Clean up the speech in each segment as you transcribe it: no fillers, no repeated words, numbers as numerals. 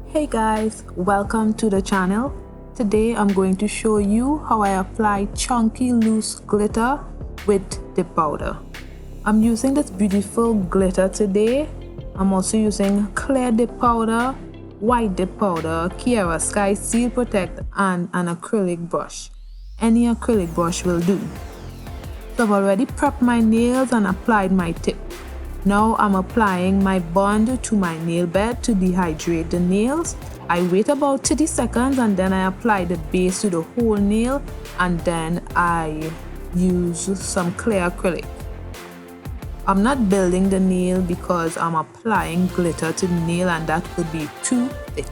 Hey guys, welcome to the channel. Today I'm going to show you how I apply chunky loose glitter with dip powder. I'm using this beautiful glitter today. I'm also using clear dip powder, white dip powder, Cherael Sky Seal Protect, and an acrylic brush. Any acrylic brush will do. So I've already prepped my nails and applied my tip. Now I'm applying my bond to my nail bed to dehydrate the nails. I wait about 30 seconds and then I apply the base to the whole nail, and then I use some clear acrylic. I'm not building the nail because I'm applying glitter to the nail and that would be too thick.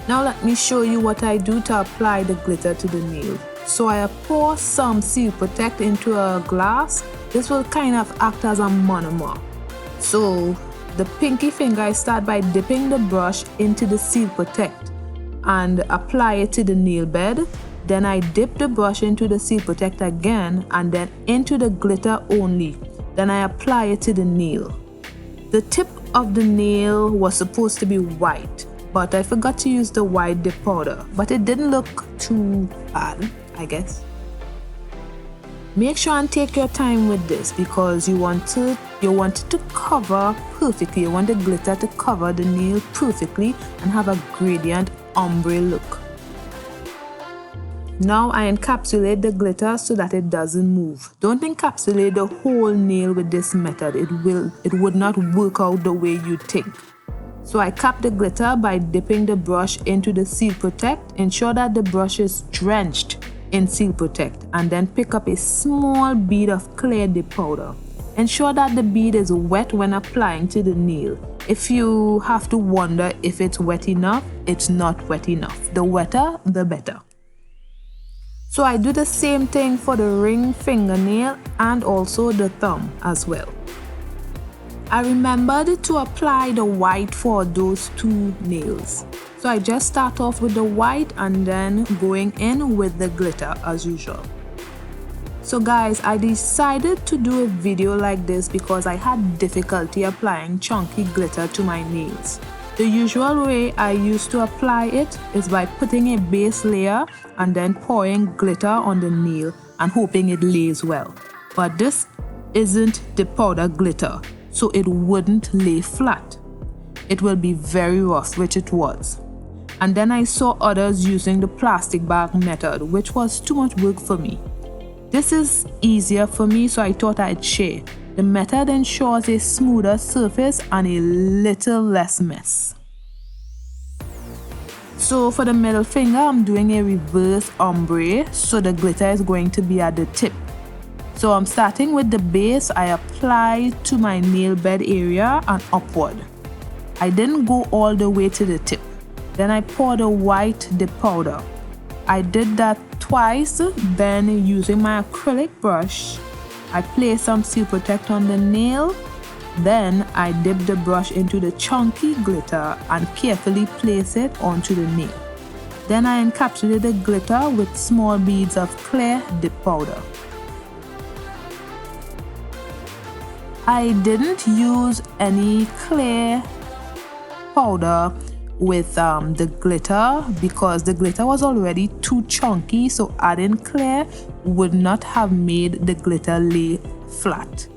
Now let me show you what I do to apply the glitter to the nail. So I pour some Seal Protect into a glass. This will kind of act as a monomer. So the pinky finger, I start by dipping the brush into the Seal Protect and apply it to the nail bed. Then I dip the brush into the Seal Protect again and then into the glitter only. Then I apply it to the nail. The tip of the nail was supposed to be white, but I forgot to use the white dip powder, but it didn't look too bad, I guess. Make sure and take your time with this because you want it to cover perfectly. You want the glitter to cover the nail perfectly and have a gradient ombre look. Now I encapsulate the glitter so that it doesn't move. Don't encapsulate the whole nail with this method. It would not work out the way you think. So I cap the glitter by dipping the brush into the Seal Protect. Ensure that the brush is drenched in Seal Protect and then pick up a small bead of clear dip powder. Ensure that the bead is wet when applying to the nail. If you have to wonder if it's wet enough, it's not wet enough. The wetter, the better. So I do the same thing for the ring fingernail and also the thumb as well. I remembered to apply the white for those two nails. So I just start off with the white and then going in with the glitter as usual. So guys, I decided to do a video like this because I had difficulty applying chunky glitter to my nails. The usual way I used to apply it is by putting a base layer and then pouring glitter on the nail and hoping it lays well. But this isn't the powder glitter, so it wouldn't lay flat. It will be very rough, which it was. And then I saw others using the plastic bag method, which was too much work for me. This is easier for me, so I thought I'd share. The method ensures a smoother surface and a little less mess. So for the middle finger, I'm doing a reverse ombre, so the glitter is going to be at the tip. So I'm starting with the base. I apply to my nail bed area and upward. I didn't go all the way to the tip. Then I pour the white dip powder. I did that twice. Then using my acrylic brush, I place some Seal Protect on the nail. Then I dip the brush into the chunky glitter and carefully place it onto the nail. Then I encapsulate the glitter with small beads of clear dip powder. I didn't use any clear powder with the glitter because the glitter was already too chunky, so adding clear would not have made the glitter lay flat.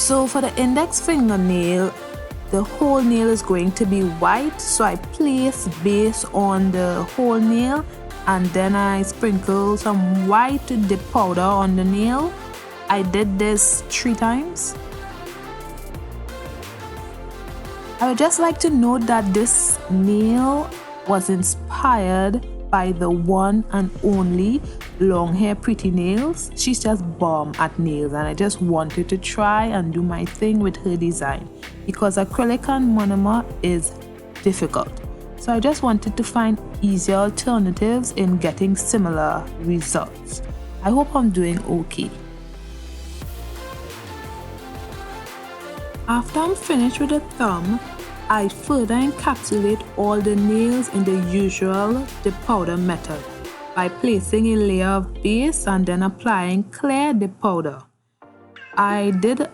So for the index fingernail, the whole nail is going to be white, so I place base on the whole nail and then I sprinkle some white dip powder on the nail. I did this 3 times. I would just like to note that this nail was inspired by the one and only long hair Pretty Nails. She's just bomb at nails, and I just wanted to try and do my thing with her design because acrylic and monomer is difficult. So I just wanted to find easier alternatives in getting similar results. I hope I'm doing okay. After I'm finished with the thumb, I further encapsulate all the nails in the usual dip powder method by placing a layer of base and then applying clear dip powder. I did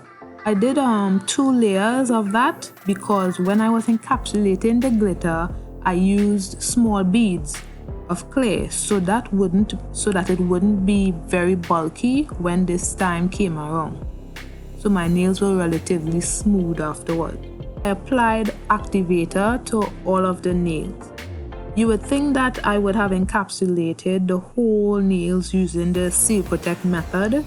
2 layers of that because when I was encapsulating the glitter, I used small beads of clay so that it wouldn't be very bulky when this time came around. So my nails were relatively smooth afterward. I applied activator to all of the nails. You would think that I would have encapsulated the whole nails using the Seal Protect method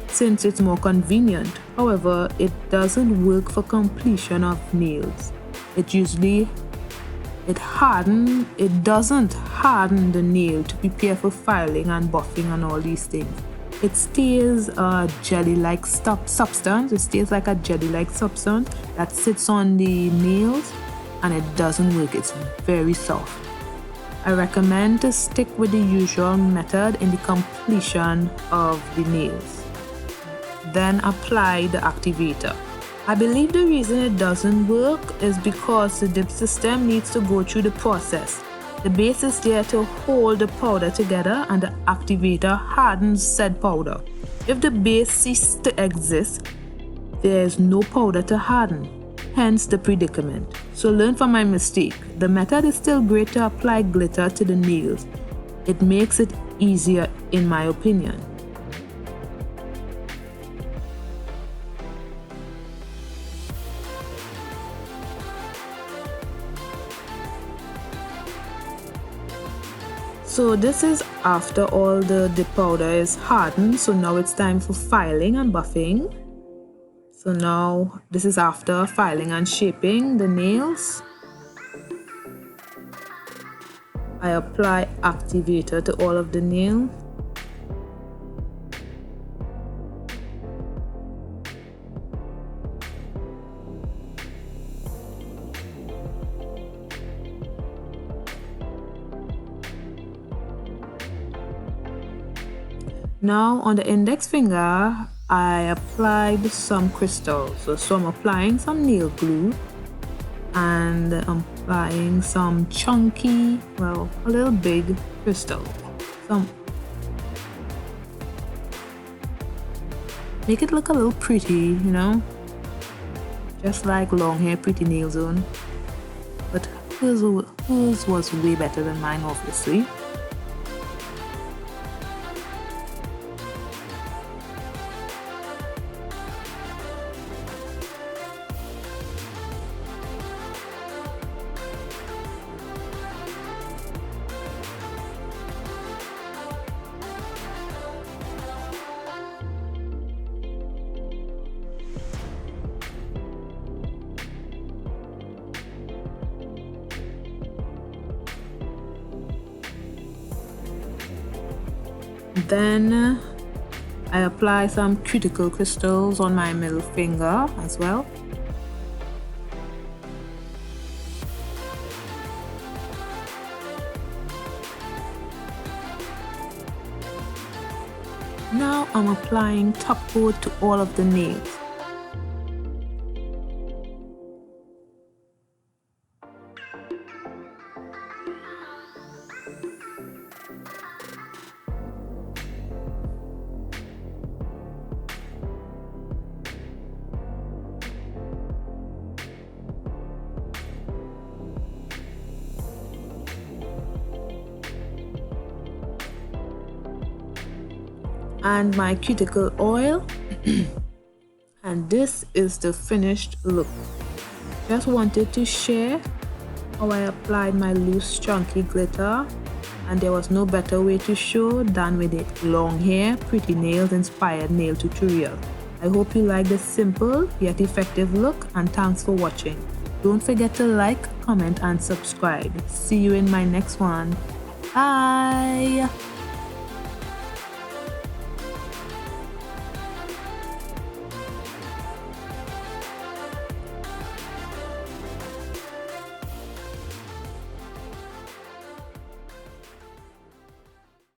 since it's more convenient. However, it doesn't work for completion of nails. It doesn't harden the nail to prepare for filing and buffing and all these things. It stays a jelly-like substance. It stays like a jelly-like substance that sits on the nails, and it doesn't work. It's very soft. I recommend to stick with the usual method in the completion of the nails. Then apply the activator. I believe the reason it doesn't work is because the dip system needs to go through the process. The base is there to hold the powder together and the activator hardens said powder. If the base ceases to exist, there is no powder to harden, hence the predicament. So learn from my mistake. The method is still great to apply glitter to the nails. It makes it easier in my opinion. So this is after all the dip powder is hardened. So now it's time for filing and buffing. So now this is after filing and shaping the nails. I apply activator to all of the nails. Now on the index finger, I applied some crystals. So I'm applying some nail glue and I'm applying some chunky, a little big crystal. Make it look a little pretty, just like long hair Pretty Nail Zone. But hers was way better than mine, obviously. Then I apply some cuticle crystals on my middle finger as well. Now I'm applying top coat to all of the nails. And my cuticle oil. And this is the finished look. Just wanted to share how I applied my loose chunky glitter, and there was no better way to show than with a long hair, pretty nails inspired nail tutorial. I hope you like this simple yet effective look, and thanks for watching. Don't forget to like, comment and subscribe. See you in my next one. Bye!